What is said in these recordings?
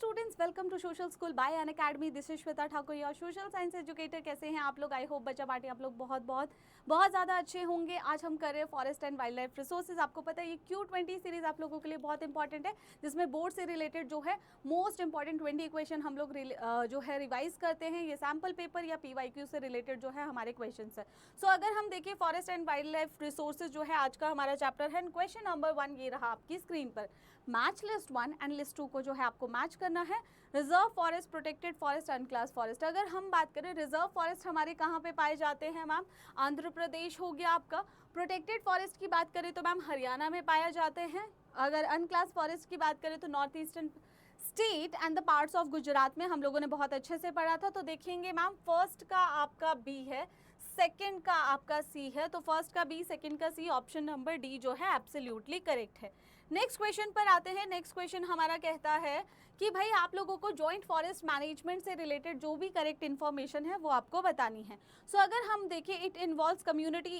Students, welcome to social school by Unacademy. This is Shweta Thakur, your social science educator. कैसे हैं आप लोग? I hope बच्चा पार्टी आप लोग बहुत बहुत बहुत ज़्यादा अच्छे होंगे। आज हम कर रहे हैं forest and wild life resources. आपको पता है ये Q20 सीरीज आप लोगों के लिए बहुत इंपॉर्टेंट है, जिसमें बोर्ड से रिलेटेड जो है मोस्ट इंपॉर्टेंट 20 इक्वेशन हम लोग जो है रिवाइज करते हैं। ये सैम्पल पेपर या PYQ से रिलेटेड जो है हमारे क्वेश्चन है। सो अगर हम देखें forest and wild life resources जो है आज का हमारा चैप्टर है। क्वेश्चन नंबर 1 ये रहा आपकी स्क्रीन पर। मैच लिस्ट 1 एंड लिस्ट 2 को जो है आपको मैच करना है। Reserve forest, protected forest, unclass forest. अगर हम बात करें रिजर्व फॉरेस्ट हमारे कहाँ पे पाए जाते हैं मैम? आंध्र प्रदेश हो गया आपका। प्रोटेक्टेड फॉरेस्ट की बात करें तो मैम हरियाणा में पाया जाते हैं। अगर अनक्लास फॉरेस्ट की बात करें तो north eastern state and the parts of Gujarat में हम लोगों ने बहुत अच्छे से पढ़ा था। तो देखेंगे मैम फर्स्ट का आपका बी है, सेकंड का आपका सी है। तो फर्स्ट का बी, सेकंड का सी, ऑप्शन नंबर डी जो है एब्सोल्युटली करेक्ट है। नेक्स्ट क्वेश्चन पर आते हैं। नेक्स्ट क्वेश्चन हमारा कहता है कि भाई आप लोगों को जॉइंट फॉरेस्ट मैनेजमेंट से रिलेटेड जो भी करेक्ट इन्फॉर्मेशन है वो आपको बतानी है। सो अगर हम देखें it involves community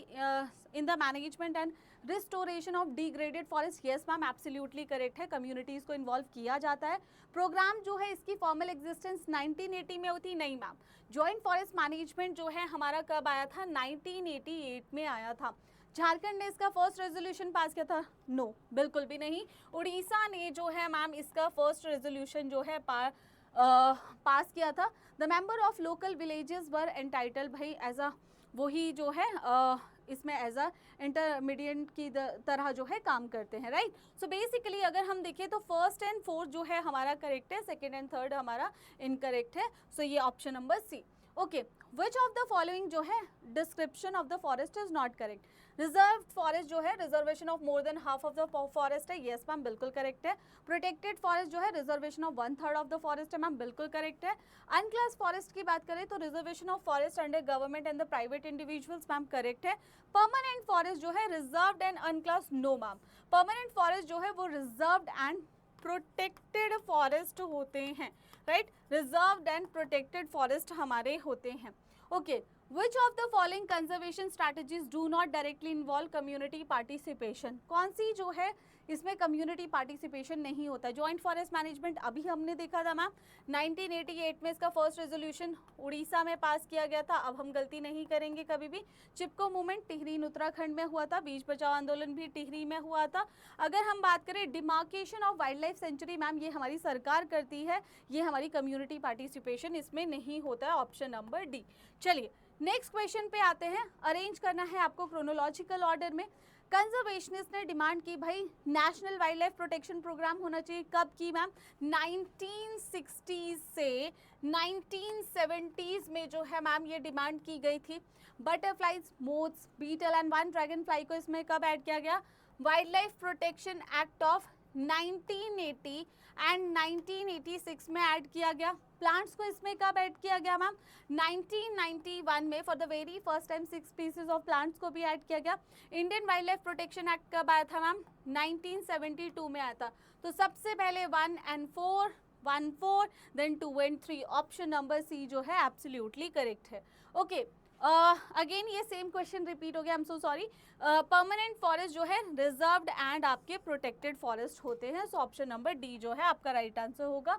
in the management and restoration of degraded forest. Yes ma'am, absolutely correct है। कम्युनिटीज़ को इन्वॉल्व किया जाता है। प्रोग्राम जो है इसकी फॉर्मल एग्जिस्टेंस 1980 में होती? नहीं मैम, जॉइंट फॉरेस्ट मैनेजमेंट जो है हमारा कब आया था? 1988 में आया था। झारखंड ने इसका फर्स्ट रेजोल्यूशन पास किया था? नो, बिल्कुल भी नहीं। उड़ीसा ने जो है मैम इसका फर्स्ट रेजोल्यूशन जो है पास किया था। The member of local villages were entitled, भाई एज अ वही जो है इसमें एज अ इंटरमीडिएट की तरह जो है काम करते हैं, राइट। सो बेसिकली अगर हम देखें तो फर्स्ट एंड फोर्थ जो है हमारा करेक्ट है, सेकेंड एंड थर्ड हमारा इनकरेक्ट है। सो ये option number C. Okay, which of the following जो है description of the forest is not correct? Reserve forest जो है reservation of more than half of the forest है। Yes ma'am, बिल्कुल correct है। प्रोटेक्टेड फॉरेस्ट जो है reservation of 1/3 of the forest है मैम, बिल्कुल करेक्ट है। अनक्लास फॉरेस्ट की बात करें तो reservation of forest under government and the private individuals, ma'am correct है। परमानेंट फॉरेस्ट जो है reserved and unclass, no ma'am. Permanent forest जो है वो रिजर्व्ड एंड प्रोटेक्टेड फॉरेस्ट होते हैं, right. Reserved and protected forest हमारे होते हैं। Okay, which of the following conservation strategies do not directly involve community participation? कौन सी जो है इसमें कम्युनिटी पार्टिसिपेशन नहीं होता है? जॉइंट फॉरेस्ट मैनेजमेंट अभी हमने देखा था मैम 1988 में इसका फर्स्ट रेजोल्यूशन उड़ीसा में पास किया गया था। अब हम गलती नहीं करेंगे कभी भी। चिपको मूवमेंट टिहरी उत्तराखंड में हुआ था। बीच बचाओ आंदोलन भी टिहरी में हुआ था। अगर हम बात करें demarcation of wild life sanctuary, ma'am ये हमारी सरकार करती है, ये हमारी कम्युनिटी पार्टिसिपेशन इसमें नहीं होता है। Option number D. चलिए नेक्स्ट क्वेश्चन पे आते हैं। अरेंज करना है आपको क्रोनोलॉजिकल ऑर्डर में। कंजर्वेशनिस्ट ने डिमांड की भाई national wildlife protection programme होना चाहिए। कब की मैम? 1960 से 1970s में जो है मैम ये डिमांड की गई थी। Butterflies, moths, beetle and one dragonfly को इसमें कब ऐड किया गया? Wildlife protection act of 1980 and 1986 में ऐड किया गया। प्लांट्स को इसमें कब ऐड किया गया मैम? 1991 में for the very first time 6 species of plants को भी ऐड किया गया। Indian wild life protection act कब आया था मैम? 1972 में आया था। तो सबसे पहले 1 and 4, 1, 4, then 2 and 3। Option number C जो है एब्सोल्युटली करेक्ट है। ओके, अगेन ये सेम क्वेश्चन रिपीट हो गया, I am so sorry. Permanent forest जो है रिजर्व्ड एंड आपके प्रोटेक्टेड फॉरेस्ट होते हैं। सो ऑप्शन नंबर डी जो है आपका राइट आंसर होगा।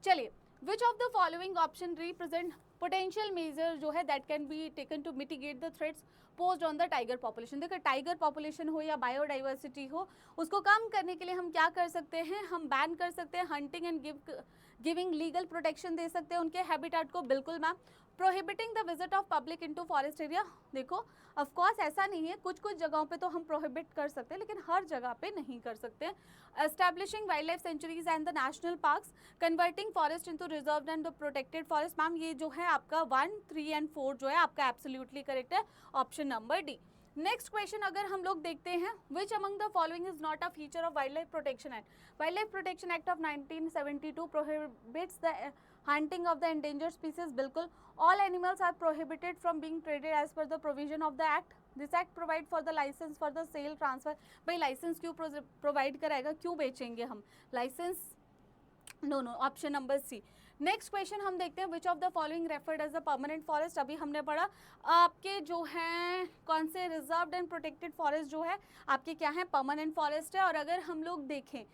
चलिए, which of the following option represent potential measure जो है that can be taken to mitigate the threats posed on the tiger population? देखो, टाइगर पॉपुलेशन हो या बायोडाइवर्सिटी हो, उसको कम करने के लिए हम क्या कर सकते हैं? हम बैन कर सकते हैं hunting and giving legal protection दे सकते हैं उनके हैबिटेट को, बिल्कुल ma'am. Prohibiting the visit of public into forest area, देखो ऑफ कोर्स ऐसा नहीं है, कुछ कुछ जगहों पे तो हम प्रोहिबिट कर सकते हैं लेकिन हर जगह पे नहीं कर सकते। Establishing wild life sanctuaries and the national parks, converting forest into reserved and protected forest, ma'am ये जो है आपका 1, 3 and 4 जो है आपका एब्सोल्युटली करेक्ट है। Option number D. Next question अगर हम लोग देखते हैं, which among the following is not a feature of wild life protection act? Wild life protection act of 1972 prohibits the hunting of the endangered species, बिल्कुल। all animals are prohibited from being traded as per the provision of the act. this act provide for the license for the sale transfer। भाई licence क्यों provide कराएगा? क्यों बेचेंगे हम? Licence no no, option number C. Next question हम देखते हैं, which of the following referred as a permanent forest. अभी हमने पढ़ा आपके जो हैं कौन से रिजर्व्ड एंड प्रोटेक्टेड फॉरेस्ट जो है आपके क्या है, परमानेंट फॉरेस्ट है। और अगर हम लोग देखें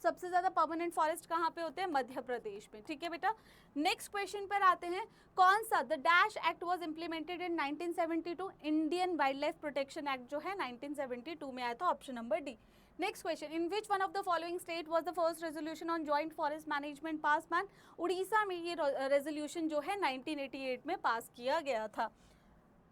सबसे ज़्यादा परमानेंट फॉरेस्ट कहाँ पे होते हैं, मध्य प्रदेश में। ठीक है बेटा, नेक्स्ट क्वेश्चन पर आते हैं, कौन सा the dash act was implemented in 1972। Indian wild life protection act जो है 1972 में आया था, option number D. Next question, in which one of the following state was the first resolution on joint forest management passed man? Orissa में ये resolution जो है 1988 में पास किया गया था।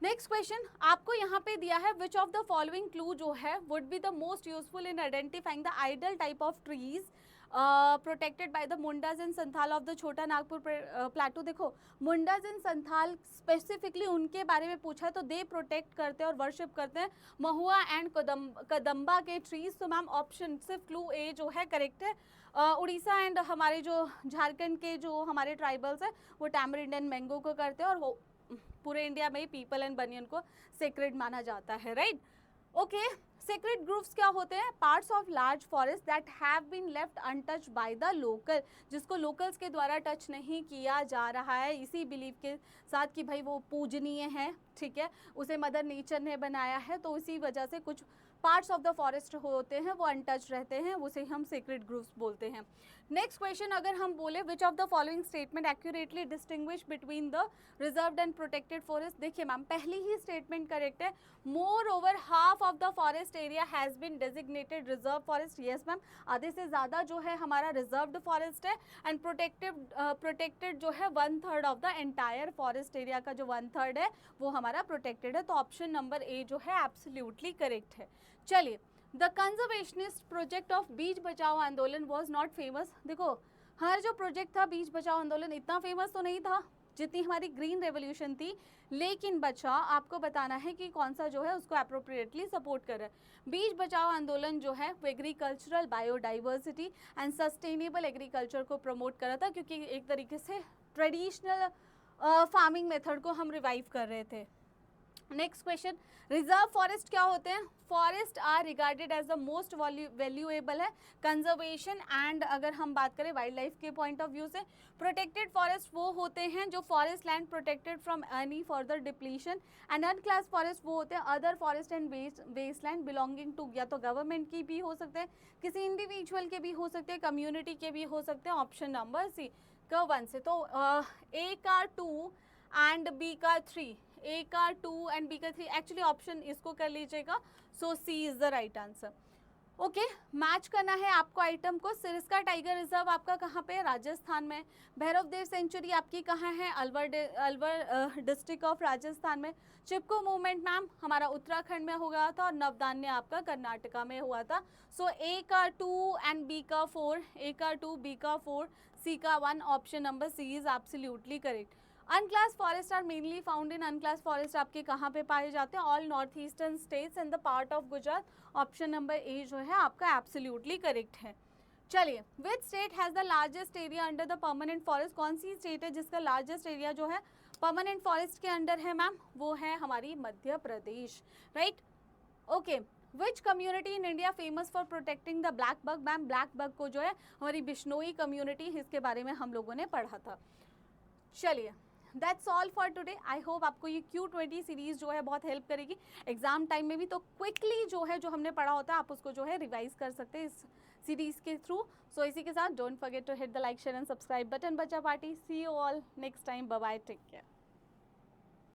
नेक्स्ट क्वेश्चन आपको यहाँ पे दिया है, which of the following clue जो है would be the most useful in identifying the ideal type of trees protected by the Mundas and Santhal of the Chota Nagpur प्लेटू। देखो मुंडाज एंड संथाल स्पेसिफिकली उनके बारे में पूछा है तो दे प्रोटेक्ट करते हैं और वर्शिप करते हैं महुआ एंड कदम्बा के ट्रीज। तो मैम ऑप्शन सिर्फ क्लू ए जो है करेक्ट है। उड़ीसा एंड हमारे जो झारखंड के जो हमारे ट्राइबल्स हैं वो टैमरिंड एंड मैंगो को करते हैं, और पूरे इंडिया में पीपल एंड बनियन को सेक्रेड माना जाता है, राइट। ओके, सेक्रेड ग्रुप्स क्या होते हैं, parts of large forest that have been left untouched by the local, जिसको लोकल्स के द्वारा टच नहीं किया जा रहा है इसी बिलीव के साथ कि भाई वो पूजनीय है, ठीक है, उसे मदर नेचर ने बनाया है, तो इसी वजह से कुछ पार्ट्स ऑफ द फॉरेस्ट होते हैं वो अनटच रहते हैं, उसे हम सेक्रेड ग्रुप्स बोलते हैं। नेक्स्ट क्वेश्चन अगर हम बोले, which of the following statement accurately distinguish between the reserved and protected forest. देखिए मैम पहली ही स्टेटमेंट करेक्ट है, more over half of the forest area has been designated reserve forest. Yes ma'am, आधे से ज़्यादा जो है हमारा रिजर्व्ड फॉरेस्ट है, एंड प्रोटेक्टेड जो है 1/3 of the entire forest area का जो 1/3 है वो हमारा प्रोटेक्टेड है। तो ऑप्शन नंबर ए जो है एब्सोल्युटली करेक्ट है। चलिए, द कंजर्वेशनिस्ट प्रोजेक्ट ऑफ बीच बचाओ आंदोलन वॉज नॉट फेमस। देखो हर जो प्रोजेक्ट था बीच बचाओ आंदोलन इतना फेमस तो नहीं था जितनी हमारी ग्रीन रेवोल्यूशन थी, लेकिन बच्चा आपको बताना है कि कौन सा जो है उसको अप्रोप्रिएटली सपोर्ट कर रहा है। बीच बचाओ आंदोलन जो है वो agricultural biodiversity and sustainable agriculture को प्रमोट कर रहा था, क्योंकि एक तरीके से ट्रेडिशनल फार्मिंग मेथड को हम रिवाइव कर रहे थे। नेक्स्ट क्वेश्चन, रिजर्व फॉरेस्ट क्या होते हैं, forest are regarded as the most valuable है कंजर्वेशन एंड अगर हम बात करें वाइल्ड लाइफ के पॉइंट ऑफ व्यू से। प्रोटेक्टेड फॉरेस्ट वो होते हैं जो forest land protected from any further depletion, and unclass forest वो होते हैं other forest and waste land belonging to या तो गवर्नमेंट की भी हो सकते हैं, किसी इंडिविजुअल के भी हो सकते हैं, कम्युनिटी के भी हो सकते हैं। ऑप्शन नंबर सी का 1 से, तो ए का 2 एंड बी का 3, ए का 2 एंड बी का 3, एक्चुअली ऑप्शन इसको कर लीजिएगा, so C is the right answer. Okay, match करना है आपको आइटम को। सिरस्का टाइगर रिजर्व आपका कहाँ पे है, राजस्थान में। भैरव देव सेंचुरी आपकी कहाँ है, अलवर डिस्ट्रिक्ट ऑफ राजस्थान में। चिपको मूवमेंट मैम हमारा उत्तराखंड में हो गया था, और नवदान्य आपका कर्नाटका में हुआ था। सो ए का 2 एंड बी का 4, ए का 2 बी का 4 सी का 1, option number C is absolutely correct. Unclass forest are mainly found in, unclass forest आपके कहाँ पे पाए जाते हैं, all north eastern states and the part of Gujarat. Option number A जो है आपका एब्सोल्युटली करेक्ट है। चलिए, which state has the largest area under the permanent forest, कौन सी स्टेट है जिसका लार्जेस्ट एरिया जो है परमानेंट फॉरेस्ट के अंडर है मैम, वो है हमारी Madhya Pradesh, right. Okay, which community in India famous for protecting the black bug, ma'am black bug को जो है हमारी बिश्नोई कम्युनिटी, इसके बारे में हम लोगों ने पढ़ा था। चलिए, that's all for today. I hope आपको ये Q20 सीरीज़ जो है बहुत हेल्प करेगी एग्जाम टाइम में भी, तो क्विकली जो है जो हमने पढ़ा होता है आप उसको जो है रिवाइज कर सकते हैं इस सीरीज़ के थ्रू। सो इसी के साथ don't forget to hit the like share and subscribe button बच्चा party. See you all next time, bye bye, take care.